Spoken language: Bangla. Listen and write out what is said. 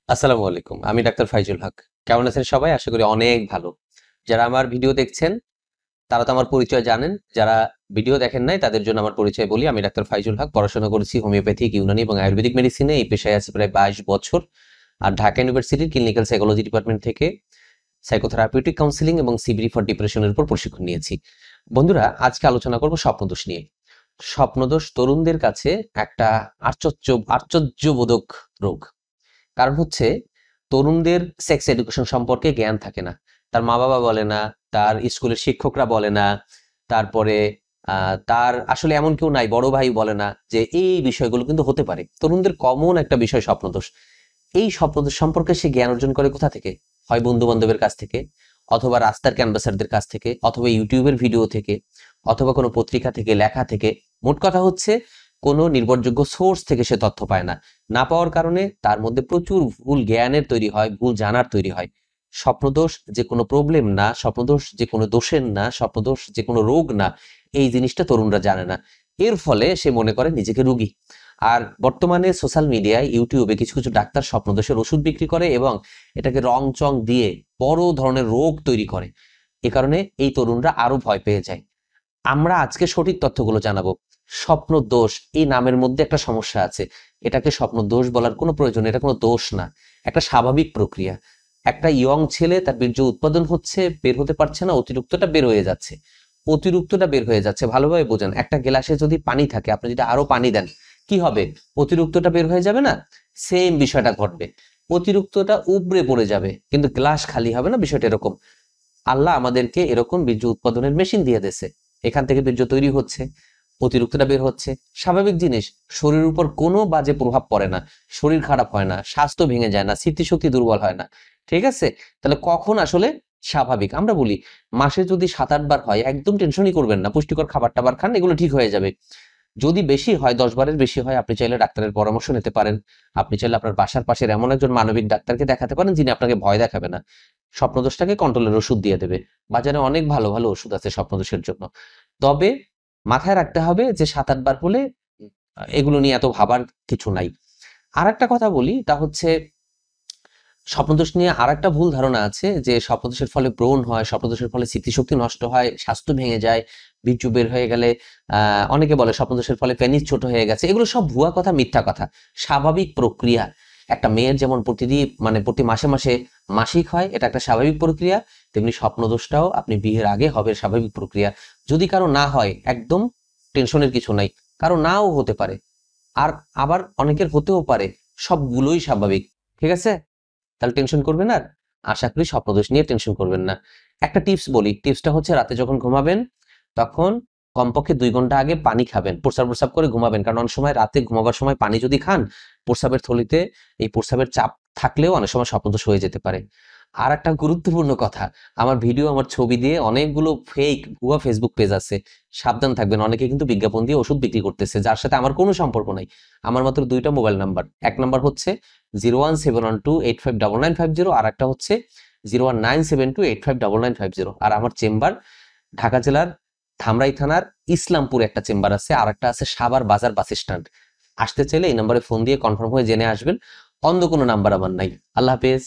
আসসালামু আলাইকুম। আমি ডাক্তার ফাইজুল হক। কেমন আছেন সবাই? আশা করি অনেক ভালো। যারা আমার ভিডিও দেখছেন তারা তো আমার পরিচয় জানেন। যারা ভিডিও দেখেন নাই তাদের জন্য আমার পরিচয় বলি। আমি ডাক্তার ফাইজুল হক। পড়াশোনা করেছি হোমিওপ্যাথিক, ইউনানি এবং আয়ুর্বেদিক মেডিসিনে। এই পেশায় আছি প্রায় 22 বছর। আর ঢাকা ইউনিভার্সিটির ক্লিনিক্যাল সাইকোলজি ডিপার্টমেন্ট থেকে সাইকোথেরাপিউটিক কাউন্সেলিং এবং সিবিডি ফর ডিপ্রেশনের উপর প্রশিক্ষণ নিয়েছি। বন্ধুরা, আজকে আলোচনা করব স্বপ্নদোষ নিয়ে। স্বপ্নদোষ তরুণদের কাছে একটা আশ্চর্যবোধক রোগ। কারণ হচ্ছে তরুণদের সেক্স এডুকেশন সম্পর্কে জ্ঞান থাকে না। তার মা বাবা বলে না, তার স্কুলের শিক্ষকরা বলে না, তারপরে তার আসলে এমন কেউ নাই, বড় ভাই বলে না যে এই বিষয়গুলো কিন্তু হতে পারে। তরুণদের কমন একটা বিষয় স্বপ্নদোষ। এই স্বপ্নদোষ সম্পর্কে সে জ্ঞান অর্জন করে কোথা থেকে? হয় বন্ধু বান্ধবের কাছ থেকে, অথবা রাস্তার ক্যানভাসারদের কাছ থেকে, অথবা ইউটিউবের ভিডিও থেকে, অথবা কোনো পত্রিকা থেকে, লেখা থেকে। মোট কথা হচ্ছে কোনো নির্ভরযোগ্য সোর্স থেকে সে তথ্য পায় না। না পাওয়ার কারণে তার মধ্যে প্রচুর ভুল জ্ঞানের তৈরি হয়, ভুল জানার তৈরি হয়। স্বপ্নদোষ যে কোনো প্রবলেম না, স্বপ্নদোষ যে কোনো দোষের না, স্বপ্নদোষ যে কোনো রোগ না, এই জিনিসটা তরুণরা জানে না। এর ফলে সে মনে করে নিজেকে রোগী। আর বর্তমানে সোশ্যাল মিডিয়ায়, ইউটিউবে কিছু কিছু ডাক্তার স্বপ্নদোষের ওষুধ বিক্রি করে এবং এটাকে রং চং দিয়ে বড় ধরনের রোগ তৈরি করে। এ কারণে এই তরুণরা আরো ভয় পেয়ে যায়। আমরা আজকে সঠিক তথ্যগুলো জানাবো। স্বপ্ন দোষ এই নামের মধ্যে একটা সমস্যা আছে। এটাকে স্বপ্ন দোষ বলার কোনো প্রয়োজন নেই। এটা কোনো দোষ না, একটা স্বাভাবিক প্রক্রিয়া। একটা ইয়ং ছেলে তার বীর্য উৎপাদন হচ্ছে, বের হতে পারছে না, অতিরিক্তটা বের হয়ে যাচ্ছে। অতিরিক্তটা বের হয়ে যাচ্ছে, ভালোভাবে বোঝেন। একটা গ্লাসে যদি পানি থাকে, আপনি যদি আরো পানি দেন, কি হবে? অতিরিক্তটা বের হয়ে যাবে না? সেম বিষয়টা ঘটবে। অতিরিক্তটা উপড়ে পড়ে যাবে, কিন্তু গ্লাস খালি হবে না। বিষয়টা এরকম। আল্লাহ আমাদেরকে এরকম বীর্য উৎপাদনের মেশিন দিয়ে দিয়েছে। এখান থেকে বীর্য তৈরি হচ্ছে, অতিরিক্তটা বের হচ্ছে, স্বাভাবিক জিনিস। শরীরের উপর কোনো বাজে প্রভাব পড়ে না, শরীর খারাপ হয় না, স্বাস্থ্য ভেঙে যায় না, স্মৃতিশক্তি দুর্বল হয় না। ঠিক আছে? তাহলে কখন আসলে স্বাভাবিক? আমরা বলি মাসে যদি 7-8 বার হয়, একদম টেনশনই করবেন না, পুষ্টিকর খাবার টাবার খান, এগুলো ঠিক হয়ে যাবে। যদি বেশি হয়, 10 বারের বেশি হয়, আপনি চাইলে ডাক্তারের পরামর্শ নিতে পারেন। আপনি চাইলে আপনার বাসার পাশের এমন একজন মানবিক ডাক্তারকে দেখাতে পারেন যিনি আপনাকে ভয় দেখাবে না, স্বপ্নদোষটাকে কন্ট্রোলের ওষুধ দিয়ে দেবে। বাজারে অনেক ভালো ভালো ওষুধ আছে স্বপ্নদোষের জন্য। তবে মাথায় রাখতে হবে যে 7-8 বার হলে এগুলো নিয়ে এত ভাবার কিছু নাই। আর একটা কথা বলি, তা হচ্ছে স্বপ্নদোষ নিয়ে আর একটা ভুল ধারণা আছে যে স্বপ্নদোষের ফলে ব্রণ হয়, স্বপ্নদোষের ফলে স্মৃতিশক্তি নষ্ট হয়, স্বাস্থ্য ভেঙে যায়, বীর্য বের হয়ে গেলে অনেকে বলে স্বপ্নদোষের ফলে পেনিস ছোট হয়ে গেছে। এগুলো সব ভুয়া কথা, মিথ্যা কথা। স্বাভাবিক প্রক্রিয়া। একটা মেয়ের যেমন প্রতি মাসে মাসে মাসিক হয়, এটা একটা স্বাভাবিক প্রক্রিয়া, তেমনি স্বপ্নদোষটাও আপনি বিয়ের আগে হবে স্বাভাবিক প্রক্রিয়া। যদি কারো না হয়, একদম টেনশনের কিছু নাই। কারো নাও হতে পারে, আর আবার অনেকের হতেও পারে। সবগুলোই স্বাভাবিক। ঠিক আছে? তাহলে টেনশন করবেন আর। আশা করি স্বপ্নদোষ নিয়ে টেনশন করবেন না। একটা টিপস বলি, টিপসটা হচ্ছে রাতে যখন ঘুমাবেন তখন কমপক্ষে 2 ঘন্টা আগে পানি খাবেন। প্রস্রাব করে ঘুমাবেন, কারণ অনেক সময় রাতে ঘুমাবার সময় পানি যদি খান, প্রস্রাবের থলিতে এই প্রস্রাবের চাপ থাকলেও অনেক সময় স্বপ্নদোষ হয়ে যেতে পারে। আর একটা গুরুত্বপূর্ণ কথা, আমার ভিডিও, আমার ছবি দিয়ে অনেকগুলো ফেক ভুয়া ফেসবুক পেজ আছে। সাবধান থাকবেন, অনেকে কিন্তু বিজ্ঞাপন দিয়ে ওষুধ বিক্রি করতেছে যার সাথে আমার কোনো সম্পর্ক নাই। আমার মাত্র 2টা মোবাইল নাম্বার। এক নাম্বার হচ্ছে 01712859950, আর একটা হচ্ছে 01972859950। আর আমার চেম্বার ঢাকা জেলার ধামরাই থানার ইসলামপুর একটা চেম্বার আছে, আর একটা আছে সাভার বাজার বাস স্ট্যান্ড। আসতে চাইলে এই নাম্বারে ফোন দিয়ে কনফার্ম হয়ে জেনে আসবেন। অন্য কোনো নাম্বার আমার নাই। আল্লাহ হাফেজ।